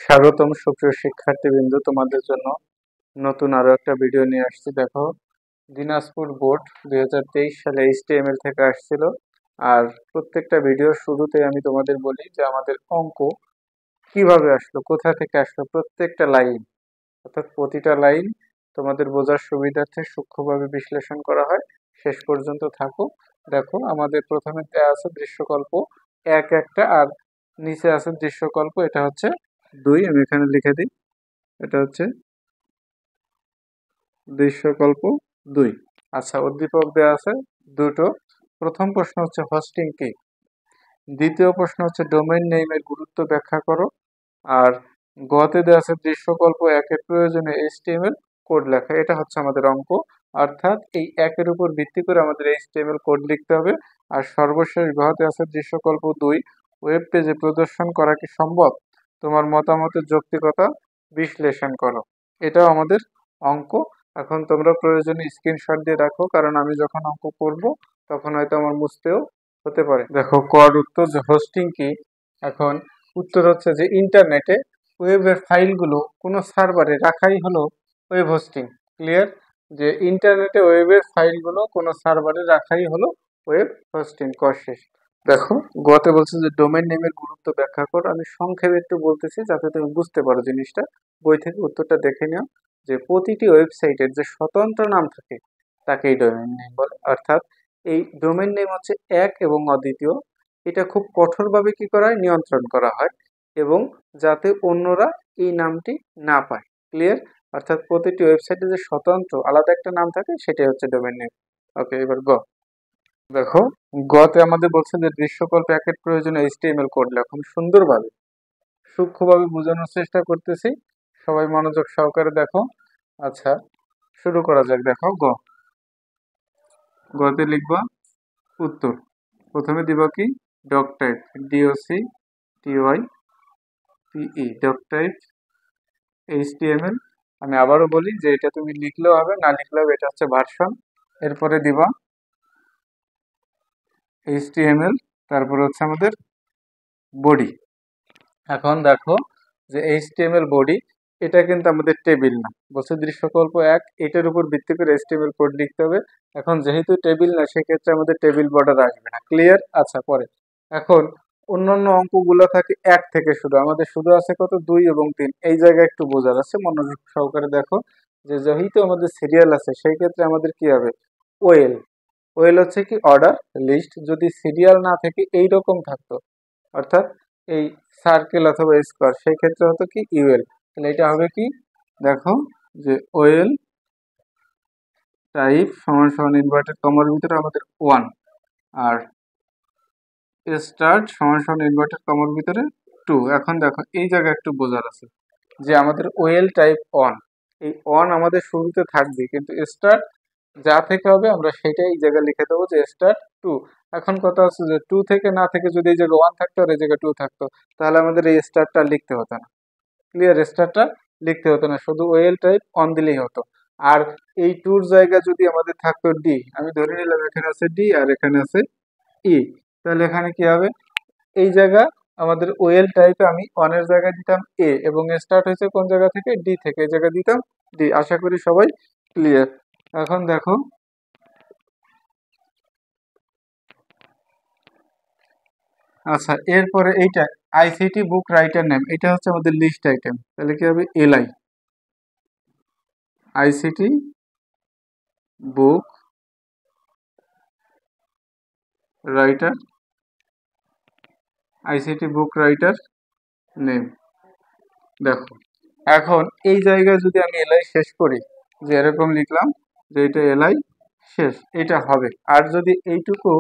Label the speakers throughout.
Speaker 1: স্বাগতম সুপ্রিয় শিক্ষার্থীবৃন্দ, তোমাদের জন্য নতুন আরো একটা ভিডিও নিয়ে আসছি। দেখো, দিনাজপুর বোর্ড 2023 সালে HTML থেকে আসছিল। আর প্রত্যেকটা ভিডিওর শুরুতে আমি তোমাদের বলি যে আমাদের অঙ্ক কিভাবে আসলো, কোথা থেকে আসলো, প্রত্যেকটা লাইন অর্থাৎ প্রতিটা লাইন তোমাদের বোঝার সুবিধার্থে সূক্ষ্মভাবে বিশ্লেষণ করা হয়। শেষ পর্যন্ত থাকো। দেখো, আমাদের প্রথমে দেয়া আছে দৃশ্যকল্প একটা, আর নিচে আছে দৃশ্যকল্প, এটা হচ্ছে 2। আমি এখানে লিখে দিই, এটা হচ্ছে দৃশ্যকল্প 2। আচ্ছা, উদ্দীপক দেওয়া আছে দুটো। প্রথম প্রশ্ন হচ্ছে হোস্টিং কি, দ্বিতীয় প্রশ্ন হচ্ছে ডোমেইন নেইমের গুরুত্ব ব্যাখ্যা করো। আর গতে দেওয়া আছে দৃশ্যকল্প একের প্রয়োজনে HTML কোড লেখা। এটা হচ্ছে আমাদের অঙ্ক, অর্থাৎ এই একের উপর ভিত্তি করে আমাদের HTML কোড লিখতে হবে। আর সর্বশেষ গতে আছে দৃশ্যকল্প 2, ওয়েব পেজে প্রদর্শন করা কি সম্ভব, তোমার মতামতের যৌক্তিকতা বিশ্লেষণ করো। এটাও আমাদের অঙ্ক। এখন তোমরা প্রয়োজনে স্ক্রিনশট দিয়ে রাখো, কারণ আমি যখন অঙ্ক করব তখন হয়তো আমার মুছতেও হতে পারে। দেখো, কর উত্তর যে হোস্টিং কি, এখন উত্তর হচ্ছে যে ইন্টারনেটে ওয়েবের ফাইলগুলো কোনো সার্ভারে রাখাই হলো ওয়েব হোস্টিং। ক্লিয়ার? যে ইন্টারনেটে ওয়েবের ফাইলগুলো কোনো সার্ভারে রাখাই হলো ওয়েব হোস্টিং। কর শেষ। দেখো, গোয়াতে বলছে যে ডোমেইন নেমের গুরুত্ব ব্যাখ্যা কর। আমি সংক্ষেপে একটু বলতেছি যাতে তুমি বুঝতে পারো জিনিসটা। বই থেকে উত্তরটা দেখে নিও। যে প্রতিটি ওয়েবসাইটের যে স্বতন্ত্র নাম থাকে তাকেই ডোমেইন নেম বলে। অর্থাৎ এই ডোমেইন নেম হচ্ছে এক এবং অদ্বিতীয়। এটা খুব কঠোরভাবে কি করা হয়, নিয়ন্ত্রণ করা হয়, এবং যাতে অন্যরা এই নামটি না পায়। ক্লিয়ার? অর্থাৎ প্রতিটি ওয়েবসাইটে যে স্বতন্ত্র আলাদা একটা নাম থাকে সেটাই হচ্ছে ডোমেইন নেম। ওকে, এবার দেখো, গতে আমাদের বলছে যে দৃশ্যকল্প একের প্রয়োজনে HTML কোড লেখো। আমি সুন্দরভাবে সূক্ষ্মভাবে বোঝানোর চেষ্টা করতেছি, সবাই মনোযোগ সহকারে দেখো। আচ্ছা, শুরু করা যাক। দেখো, গতে লিখবা উত্তর। প্রথমে দিব কি, doc type, DOCTYPE, doc type HTML। আমি আবারও বলি যে এটা তুমি লিখলেও হবে, না লিখলেও হবে, এটা হচ্ছে ভার্সন। এরপরে দিবা HTML, তারপরে হচ্ছে আমাদের বডি। এখন দেখো যে HTML বডি, এটা কিন্তু আমাদের টেবিল না, বলছে দৃশ্যকল্প এক, এটার উপর ভিত্তি করে HTML কোড লিখতে হবে। এখন যেহেতু টেবিল না, সেক্ষেত্রে আমাদের টেবিল বর্ডার আসবে না। ক্লিয়ার? আচ্ছা, পরে এখন অন্যান্য অঙ্কগুলো থাকে এক থেকে শুরু, আমাদের শুধু আছে কত, 2 এবং 3। এই জায়গায় একটু বোঝার আছে, মনোযোগ সহকারে দেখো। যে যেহেতু আমাদের সিরিয়াল আছে, সেই ক্ষেত্রে আমাদের কি হবে, ওয়েল। ওয়েল হচ্ছে কি, অর্ডার লিস্ট। যদি সিরিয়াল না থেকে এইরকম থাকতো, অর্থাৎ এই সার্কেল অথবা স্কোয়ার, সেই ক্ষেত্রে হতো কি, ইউএল। তাহলে এটা হবে কি, দেখো, যে ওয়েল টাইপ সমান সমান ইনভার্টেড কমার ভিতরে আমাদের 1, আর স্টার্ট সমান সমান ইনভার্টেড কমার ভিতরে 2। এখন দেখো, এই জায়গায় একটু বোঝার আছে যে আমাদের ওয়েল টাইপ অন, এই অন আমাদের শুরুতে থাকবে, কিন্তু স্টার্ট যা থেকে হবে আমরা সেটাই এই জায়গায় লিখে দেবো যে স্টার্ট 2। এখন কথা হচ্ছে যে 2 থেকে না থেকে যদি এই জায়গায় 1 থাকতো আর এই জায়গায় 2 থাকতো, তাহলে আমাদের এই স্টারটা লিখতে হতো না। ক্লিয়ার? স্টারটা লিখতে হতো না, শুধু ওয়েল টাইপ অন দিলেই হতো। আর এই টুর জায়গা যদি আমাদের থাকতো ডি, আমি ধরে নিলাম এখানে আছে ডি আর এখানে আছে ই, তাহলে এখানে কি হবে, এই জায়গা আমাদের ওয়েল টাইপে আমি অনের জায়গায় দিতাম এ, এবং স্টার্ট হয়েছে কোন জায়গা থেকে, ডি থেকে, এই জায়গায় দিতাম ডি। আশা করি সবাই ক্লিয়ার। এখন দেখো, আচ্ছা, এরপরে এইটা ICT বুক রাইটার নেম, এটা হচ্ছে আমাদের লিস্ট আইটেম। তাহলে কি হবে, ICT বুক রাইটার, বুক রাইটার নেম। দেখো, এখন এই জায়গায় যদি আমি এলআই শেষ করি, যে এরকম লিখলাম যে এটা এলআই শেষ, এটা হবে। আর যদি এইটুকু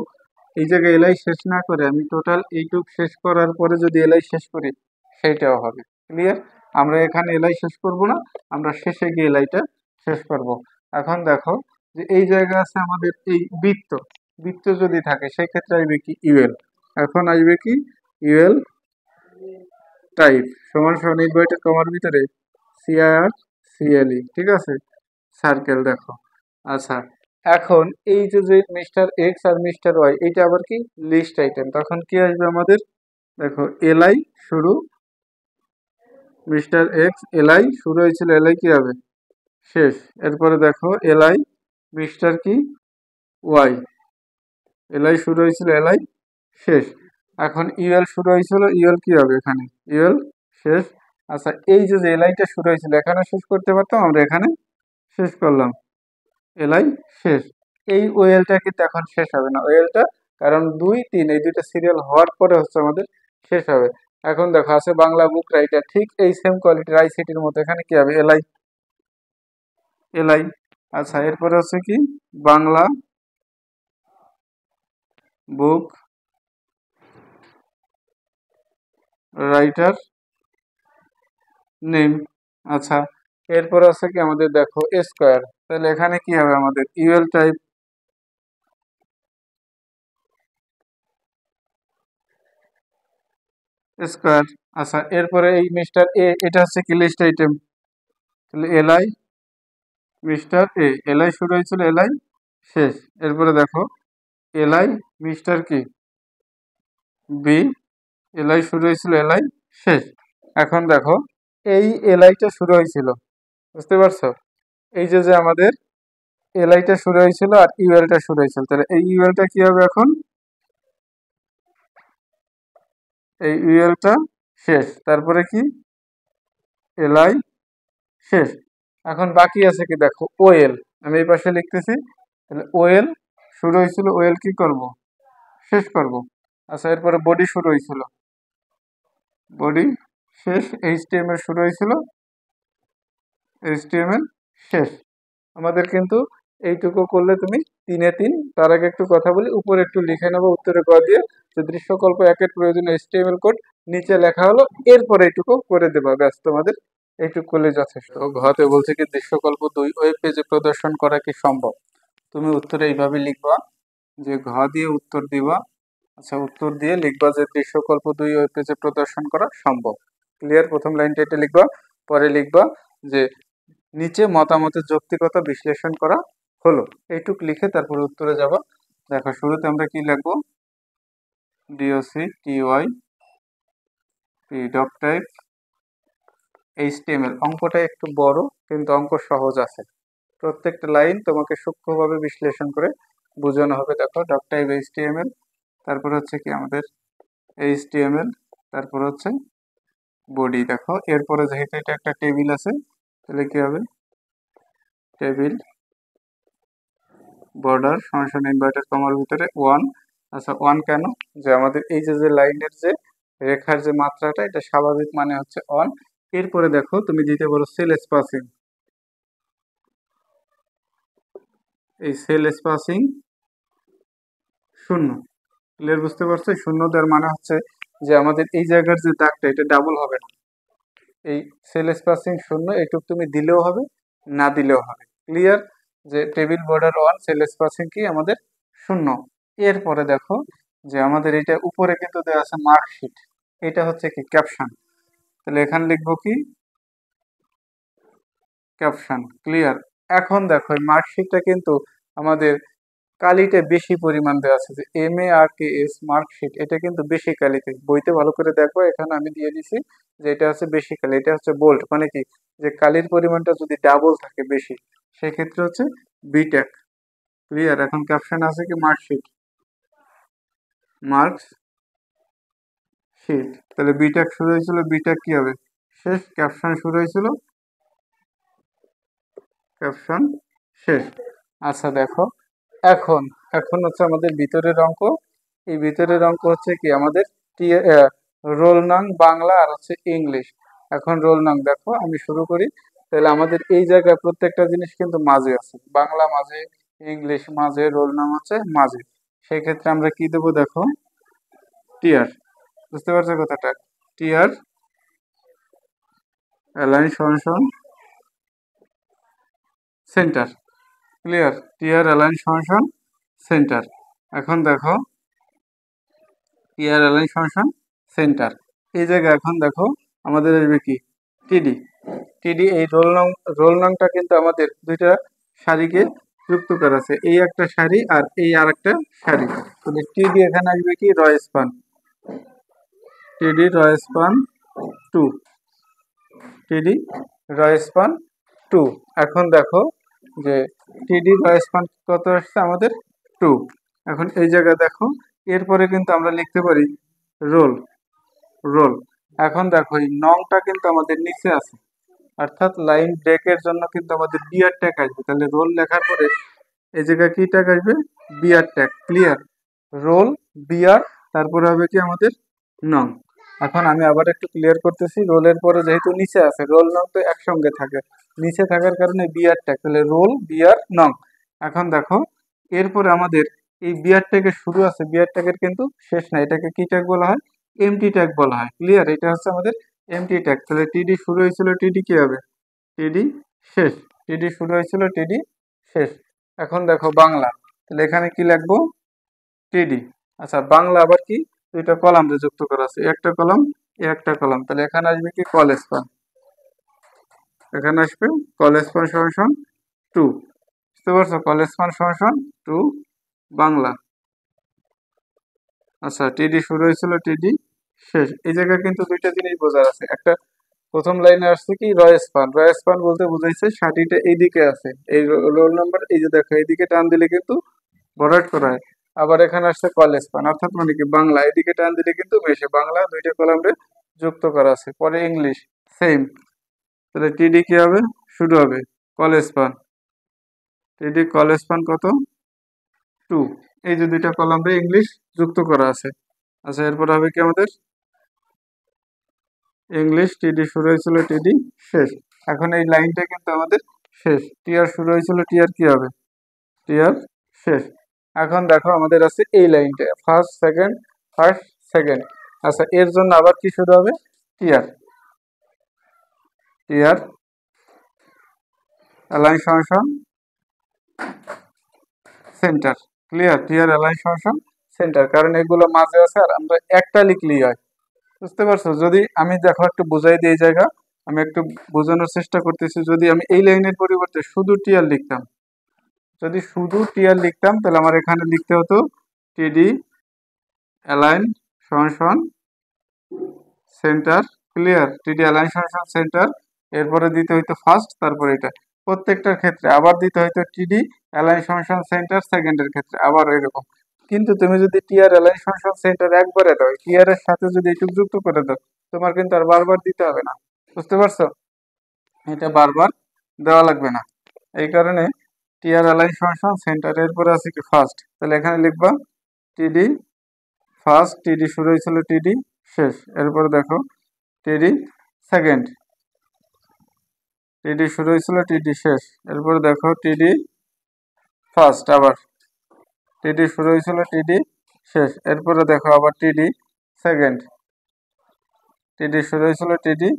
Speaker 1: এই জায়গায় এলআই শেষ না করে আমি টোটাল এইটুকু শেষ করার পরে যদি এলআই শেষ করি, সেইটাও হবে। ক্লিয়ার? আমরা এখানে এলআই শেষ করব না, আমরা শেষে গিয়ে এলআইটা শেষ করব। এখন দেখো, যে এই জায়গায় আছে আমাদের এই বৃত্ত, বৃত্ত যদি থাকে সেই ক্ষেত্রে আসবে কি, ইউএল। এখন আসবে কি, ইউএল টাইপ সমান সমান ইনভার্টেড কমার ভিতরে CIR CLE, ঠিক আছে, সার্কেল। দেখো, আচ্ছা, এখন এই যে যে মিস্টার এক্স আর মিস্টার ওয়াই, এটা আবার কি, লিস্ট আইটেম। তখন কি আসবে আমাদের, দেখো, এলআই শুরু, মিস্টার এক্স এলআই শুরু হয়েছিল, এলআই কি হবে শেষ। এরপরে দেখো এলআই মিস্টার কি ওয়াই, এলআই শুরু হয়েছিল, এলআই শেষ। এখন ইউএল শুরু হয়েছিল, ইউএল কি হবে এখানে, ইউএল শেষ। আচ্ছা এই যে এলআইটা শুরু হয়েছিল এখানে শেষ করতে পারতাম, আমরা এখানে শেষ করলাম, এলআই শেষ। এই ওয়েলটা কিন্তু এখন শেষ হবে না, ওয়েলটা কারণ 2 3 এই দুইটা সিরিয়াল হওয়ার পরে হচ্ছে আমাদের শেষ হবে। এখন দেখো আছে বাংলা বুক রাইটার, ঠিক এই সেম কোয়ালিটির আইসিটির মতো, এখানে কি হবে এলআই, এলআই। আচ্ছা এরপরে হচ্ছে কি বাংলা বুক রাইটার নেম। আচ্ছা এরপর আছে কি আমাদের দেখো স্কোয়ার, তাহলে এখানে কি হবে আমাদের ইউএল টাইপ স্কোয়ার। আচ্ছা এরপরে এই মিস্টার এ, এটা হচ্ছে কি লিস্ট আইটেম, তাহলে এলআই মিস্টার এ, এলআই শুরু হয়েছিল, এলআই শেষ। এরপরে দেখো এলআই মিস্টার কি বি, এলআই শুরু হয়েছিল, এলআই শেষ। এখন দেখো এই এলআইটা শুরু হয়েছিল, বুঝতে পারছো, এই যে আমাদের এলআইটা শুরু হয়েছিল আর ইউএলটা শুরু হয়েছিল, তাহলে এই ইউএলটা কি হবে এখন, এই ইউএলটা শেষ, তারপরে কি এলআই শেষ। এখন বাকি আছে কি দেখো ওএল, আমি এই পাশে লিখতেছি, তাহলে ওএল শুরু হয়েছিল, ওএল কি করব শেষ করব। আচ্ছা এরপরে বডি শুরু হয়েছিল, বডি শেষ। এইচটিএমএল শুরু হয়েছিল, এইচটিএমএল শেষ। আমাদের কিন্তু এইটুকু করলে তুমি 3 এ 3। তার আগে একটু কথা বলি, উপরে একটু লিখে নেবো উত্তরে ক দিয়ে যে দৃশ্যকল্প 1-এর প্রয়োজনীয় এইচটিএমএল কোড নিচে লেখা হলো, এরপরে এইটুকু করে দেবা, ব্যাস তোমাদের এইটুকু করলে যথেষ্ট। ঘতে বলছে কি দৃশ্যকল্প 2 ওয়েব পেজে প্রদর্শন করা কি সম্ভব, তুমি উত্তরে এইভাবে লিখবা যে ঘ দিয়ে উত্তর দিবা। আচ্ছা উত্তর দিয়ে লিখবা যে দৃশ্যকল্প 2 ওয়েব পেজে প্রদর্শন করা সম্ভব। ক্লিয়ার, প্রথম লাইনটা এটা লিখবা, পরে লিখবা যে নিচে মতামতের যৌক্তিকতা বিশ্লেষণ করা হলো, এইটুক লিখে তারপর উত্তরে যাব। দেখো শুরুতে আমরা কি লিখবো, DOC TY P doc type HTML. অঙ্কটা একটু বড় কিন্তু অঙ্ক সহজ আছে, প্রত্যেকটা লাইন তোমাকে সূক্ষ্মভাবে বিশ্লেষণ করে বোঝানো হবে। দেখো ডক টাইপ এইচটিএমএল, তারপর হচ্ছে কি আমাদের এইচটিএমএল, তারপর হচ্ছে বডি। দেখো এরপরে যেহেতু এটা একটা টেবিল আছে, তাহলে কি হবে টেবিল বর্ডার সমান ইনভার্টেড কমার ভিতরে 1। আচ্ছা 1 কেন, যে আমাদের এই যে লাইনের যে রেখার যে মাত্রাটা এটা স্বাভাবিক মানে হচ্ছে 1। এরপরে দেখো তুমি দিতে পারো সেল স্পেসিং, এই সেল স্পেসিং 0। ক্লিয়ার, বুঝতে পারছো, 0 দেওয়ার মানে হচ্ছে যে আমাদের এই জায়গার যে দাগটা এটা ডাবল হবে না, এই সেল স্পেসিং 0 এইটুক তুমি দিলেও হবে না দিলেও হবে। ক্লিয়ার, যে টেবিল বর্ডার 1 সেল স্পেসিং কি আমাদের 0। এরপরে দেখো যে আমাদের এটা উপরে কিন্তু দেওয়া আছে মার্কশিট, এটা হচ্ছে কি ক্যাপশন, তাহলে এখানে লিখবো কি ক্যাপশন। ক্লিয়ার, এখন দেখো এই মার্কশিটটা কিন্তু আমাদের কালিতে বেশি পরিমাণ দেওয়া আছে, যে MARKS মার্কশিট, এটা কিন্তু বেশি কালিতে, বইতে ভালো করে দেখো এখানে আমি দিয়ে দিছি যে এটা হচ্ছে বেশি কালি, এটা হচ্ছে বোল্ড, মানে কি যে কালির পরিমাণটা যদি ডাবল থাকে বেশি সেক্ষেত্রে হচ্ছে বিটেক। ক্লিয়ার, এখন ক্যাপশন আছে কি মার্কশিট, মার্কস শিট, তাহলে বিটেক শুরু হয়েছিল, বিটেক কি হবে শেষ, ক্যাপশন শুরু হয়েছিল, ক্যাপশন শেষ। আচ্ছা দেখো এখন, এখন হচ্ছে আমাদের ভিতরের অঙ্ক, এই ভিতরের অঙ্ক হচ্ছে কি আমাদের রোল নং বাংলা আর হচ্ছে ইংলিশ। এখন রোল নং দেখো আমি শুরু করি, তাহলে আমাদের এই জায়গায় প্রত্যেকটা জিনিস কিন্তু মাঝে আছে, বাংলা মাঝে, ইংলিশ মাঝে, রোল নং হচ্ছে মাঝে, সেই ক্ষেত্রে আমরা কি দেবো দেখো টিয়ার, বুঝতে পারছো কথাটা, টিয়ার অ্যালাইন সমান সেন্টার। ক্লিয়ার, টিয়ার অ্যালাইন সমান সেন্টার। এখন দেখো টিয়ার অ্যালাইন সমান সেন্টার, এই জায়গায় এখন দেখো আমাদের আসবে কি টিডি, টিডি এই রোল নংটা কিন্তু আমাদের দুইটা সারিকে যুক্ত করা আছে, এই একটা সারি আর এই আর একটা সারি, তাহলে টিডি এখানে আসবে কি রয় স্পান, টিডি রয় স্পান 2। টিডি র স্পান 2। এখন দেখো যে টিডি র স্পান কত আসছে আমাদের 2। এখন এই জায়গায় দেখো এরপরে কিন্তু আমরা লিখতে পারি রোল রোল। এখন দেখো এই নংটা কিন্তু আমাদের নিচে আছে, অর্থাৎ লাইন ব্রেকের জন্য কিন্তু আমাদের বিয়ার ট্যাগ আসবে। তাহলে রোল লেখার পরে এই জায়গায় কি ট্যাগ আসবে? বিয়ার ট্যাগ। ক্লিয়ার? রোল বিয়ার, তারপরে হবে কি আমাদের নং। এখন আমি আবার একটু ক্লিয়ার করতেছি। রোলের পরে যেহেতু নিচে আছে, রোল নং তো একসঙ্গে থাকে, নিচে থাকার কারণে বিয়ার ট্যাগ, তাহলে রোল বিয়ার নং। এখন দেখো এরপরে আমাদের এই বিয়ার ট্যাগের শুরু আছে, বিয়ার ট্যাগের কিন্তু শেষ নাই। এটাকে কি ট্যাগ বলা হয়? এমটি ট্যাগ বলা হয়। ক্লিয়ার? এটা হচ্ছে আমাদের এমটি ট্যাগ। তাহলে টিডি শুরু হয়েছিল, টিডি কি হবে? টিডি শেষ। টিডি শুরু হয়েছিল, টিডি শেষ। এখন দেখো বাংলা, তাহলে এখানে কি লিখবো? টিডি। আচ্ছা, বাংলা আবার কি? দুইটা কলাম যুক্ত করা আছে, একটা কলাম একটা কলাম, তাহলে এখানে আসবে কি? কলেজ পান। এখানে আসবে কলেজ পান সমান 2। বুঝতে পারছো? কলেজ পান সমান 2 বাংলা। আচ্ছা, টিডি শুরু হয়েছিল, টিডি শেষ। এই জায়গায় কিন্তু দুইটা জিনিস বোঝার আছে। একটা প্রথম লাইনে আসছে কি? রয়েস্পান। রয়েস্পান বলতে বুঝাইছে সাটিটা এইদিকে আছে, এই রোল নাম্বার, এই যে দেখো এইদিকে টান দিলে কিন্তু ভরাট করা হয়। আবার এখানে আসছে কলেজ পান, অর্থাৎ মানে কি বাংলা, এদিকে টান দিলে কিন্তু মেশে বাংলা, দুইটা কলামে যুক্ত করা আছে। পরে ইংলিশ সেম, তাহলে টিডি কি হবে? শুরু হবে কলেজ পান। টিডি কলেজ পান কত? 2। এই যে দুইটা কলামে ইংলিশ যুক্ত করা আছে। আচ্ছা, এরপর হবে কি আমাদের ইংলিশ। টিডি শুরু হয়েছিল, টিডি শেষ। এখন এই লাইনটা কিন্তু আমাদের শেষ। টিআর শুরু হয়েছিল, টিআর কি হবে? টিআর শেষ। এখন দেখো আমাদের আছে এই লাইনটা, ফার্স্ট সেকেন্ড ফার্স্ট সেকেন্ড। আচ্ছা, এর জন্য আবার কি শুরু হবে? টিআর। টিআর অ্যালাইন সমান সেন্টার। ক্লিয়ার? টিআর অ্যালাইন সমান সেন্টার, কারণ এগুলো মাঝে আছে আর আমরা একটা লিখলেই হয়। বুঝতে পারছো? যদি আমি দেখো একটু বুঝাই দিই, এই জায়গা আমি একটু বোঝানোর চেষ্টা করতেছি। যদি আমি এই লাইনের পরিবর্তে শুধু টিআর লিখতাম, যদি শুধু টিআর লিখতাম, তাহলে আমার এখানে লিখতে হতো টিডি অ্যালাইন সমান সেন্টার। ক্লিয়ার? টিডি অ্যালাইন সমান সেন্টার, এরপরে দিতে হইতো ফার্স্ট, তারপরে এটা প্রত্যেকটার ক্ষেত্রে আবার দিতে হইতো টিডি অ্যালাইন সমান সেন্টার, সেকেন্ডের ক্ষেত্রে আবার এরকম। কিন্তু তুমি যদি টিআর অ্যালাইন সমান সেন্টার একবারে দাও, টিআর এর সাথে যদি এটুকু যুক্ত করে দাও, তোমার কিন্তু আর বারবার দিতে হবে না। বুঝতে পারছো? এটা বারবার দেওয়া লাগবে না। এই কারণে টিআর অ্যালাইন সমান সেন্টার, এরপরে আছে কি? ফার্স্ট। তাহলে এখানে লিখবা টিডি ফার্স্ট, টিডি শুরু হয়েছিল, টিডি শেষ। এরপরে দেখো টিডি সেকেন্ড, টিডি শুরু হয়েছিল, টিডি শেষ। এরপরে দেখো টিডি ফার্স্ট, আবার টিডি শুরু হয়েছিল, টিডি শেষ। এরপরে দেখো আবার টিডি সেকেন্ড, টিডি শুরু হয়েছিল, টিডি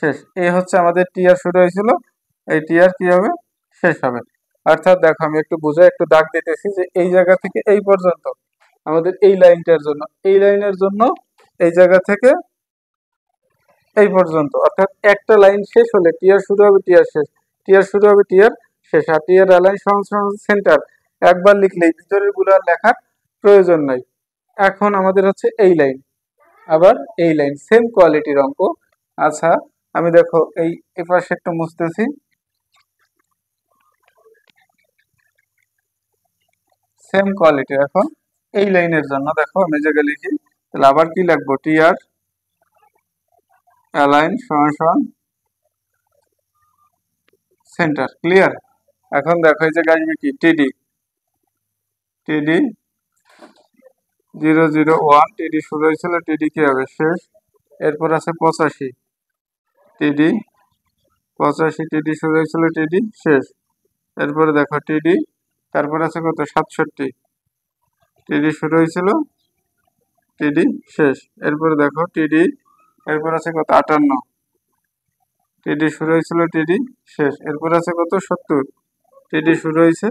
Speaker 1: শেষ। এই হচ্ছে আমাদের টিআর শুরু হয়েছিল, এই টিআর কি হবে? শেষ হবে। অর্থাৎ দেখো আমি একটু বুঝাই, একটু দাগ দিতেছি যে এই জায়গা থেকে এই পর্যন্ত আমাদের এই লাইনটার জন্য, এই লাইনের জন্য এই জায়গা থেকে এই পর্যন্ত, অর্থাৎ একটা লাইন শেষ হলে টিআর শুরু হবে, টিআর শেষ, টিআর শুরু হবে, টিআর শেষ। আর টিআর অ্যালাইন সমান সেন্টার একবার লিখলেই ভিতরের গুলো আর লেখার প্রয়োজন নাই। এখন আমাদের হচ্ছে এই লাইন, আবার এই লাইন, সেম কোয়ালিটির অঙ্ক। আচ্ছা, আমি দেখো এই এপাশে একটু মুছতেছি, সেম কোয়ালিটির। এখন এই লাইনের জন্য দেখো আমি জায়গায় লিখি, তাহলে আবার কি লিখবো? টিআর অ্যালাইন সমান সেন্টার। ক্লিয়ার? এখন দেখো এই জায়গায় আসবে কি? টিডি, টিডি 001, টিডি শুরু হয়েছিল, টিডি কি হবে? শেষ। এরপর আছে 85, টিডি 85, টিডি শুরু হয়েছিল, টিডি শেষ। এরপরে দেখো টিডি, তারপর আছে কত? 67, টিডি শুরু হয়েছিল, টিডি শেষ। এরপরে দেখো টিডি, এরপর আছে কত? 58, টিডি শুরু হয়েছিল, টিডি শেষ। এরপর আছে কত? 70, টিডি শুরু হয়েছে,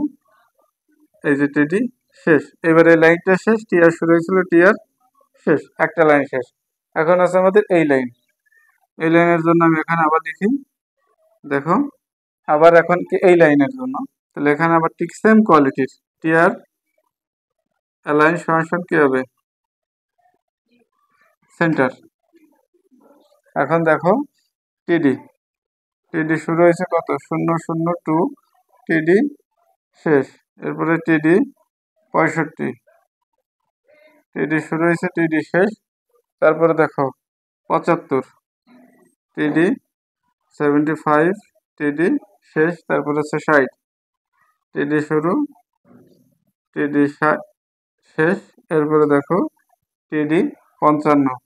Speaker 1: এই যে টিডি শেষ। এবারে লাইনটা শেষ, টিআর শুরু হয়েছিল, টিআর শেষ, একটা লাইন শেষ। এখন আছে আমাদের এই লাইন, এই লাইনের জন্য আমি এখানে আবার লিখি, দেখো আবার এখন কি এই লাইনের জন্য, তাহলে এখানে আবার ঠিক সেম কোয়ালিটির টিআর অ্যালাইন সমান কি হবে? সেন্টার। এখন দেখো টিডি টিডি শুরু হয়েছে কত 002, টিডি শেষ। এরপরে টিডি 65, টিডি শুরু হয়েছে টিডি শেষ। তারপরে দেখো 75, টিডি 75, টিডি শেষ। তারপরে হচ্ছে 60, টিডি শুরু টিডি শেষ। এরপরে দেখো টিডি 55,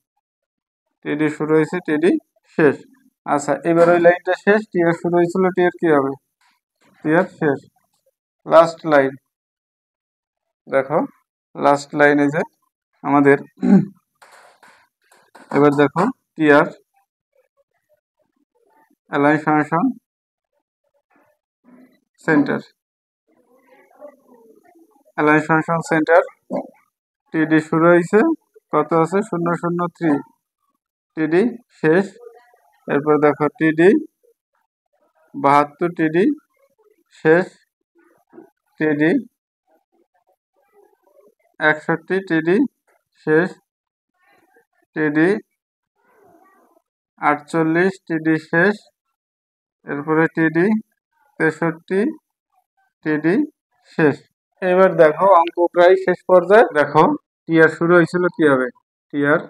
Speaker 1: টিডি শুরু হয়েছে টিডি শেষ। আচ্ছা, এবার ওই লাইনটা শেষ, টিয়ার শুরু হয়েছিল, টিয়ার কি হবে? টিয়ার শেষ। লাস্ট লাইন দেখো, লাস্ট লাইনে যে আমাদের এবার দেখো টিয়ার align function center, align function center, TD শুরু হয়েছে কত আছে 003, টিডি শেষ। এরপর দেখো টিডি 72, টিডি শেষ। টিডি 61, টিডি শেষ। টিডি 48, টিডি শেষ। এরপরে টিডি 63, টিডি শেষ। এবার দেখো অঙ্ক প্রায় শেষ পর্যায়ে। দেখো টিয়ার শুরু হয়েছিল কি হবে? টিয়ার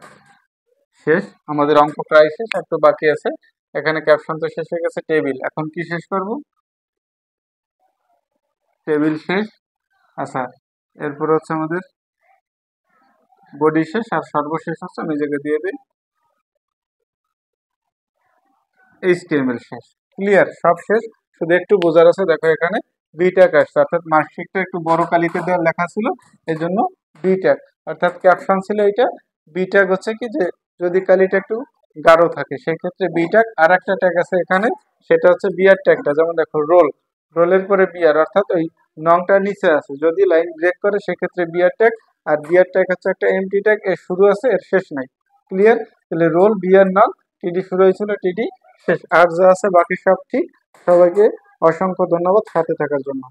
Speaker 1: শেষ। আমাদের অঙ্ক প্রায় শেষ, একটু বাকি আছে। এখানে ক্যাপশন তো শেষ হয়ে গেছে, টেবিল। এখন কি শেষ করব? টেবিল শেষ। আচ্ছা, এরপর হচ্ছে আমাদের বডি শেষ, আর সর্বশেষ হচ্ছে আমি জায়গায় দিয়ে দিই HTML শেষ। ক্লিয়ার, সব শেষ, শুধু একটু বোঝার আছে। দেখো এখানে বিট্যাগ আসছে, অর্থাৎ মার্কশিটটা একটু বড় কালিতে দেওয়া লেখা ছিল, এই জন্য বিট্যাগ। অর্থাৎ ক্যাপশন ছিল এটা, বিট্যাগ হচ্ছে কি যে যদি কালিটা একটু গাঢ় থাকে সেক্ষেত্রে বিট্যাগ। আর একটা ট্যাগ আছে এখানে, সেটা হচ্ছে বিয়ার ট্যাগটা। যেমন দেখো রোল, রোলের পরে বিয়ার, অর্থাৎ ওই নংটা নিচে আছে, যদি লাইন ব্রেক করে সেক্ষেত্রে বিয়ার ট্যাগ। আর বিয়ার ট্যাগ হচ্ছে একটা এমটি ট্যাগ, এর শুরু আছে এর শেষ নাই। ক্লিয়ার? তাহলে রোল, বিয়ার, নং, টিডি শুরু হয়েছিল, টিডি শেষ। আর যা আছে বাকি সব ঠিক। সবাইকে অসংখ্য ধন্যবাদ সাথে থাকার জন্য।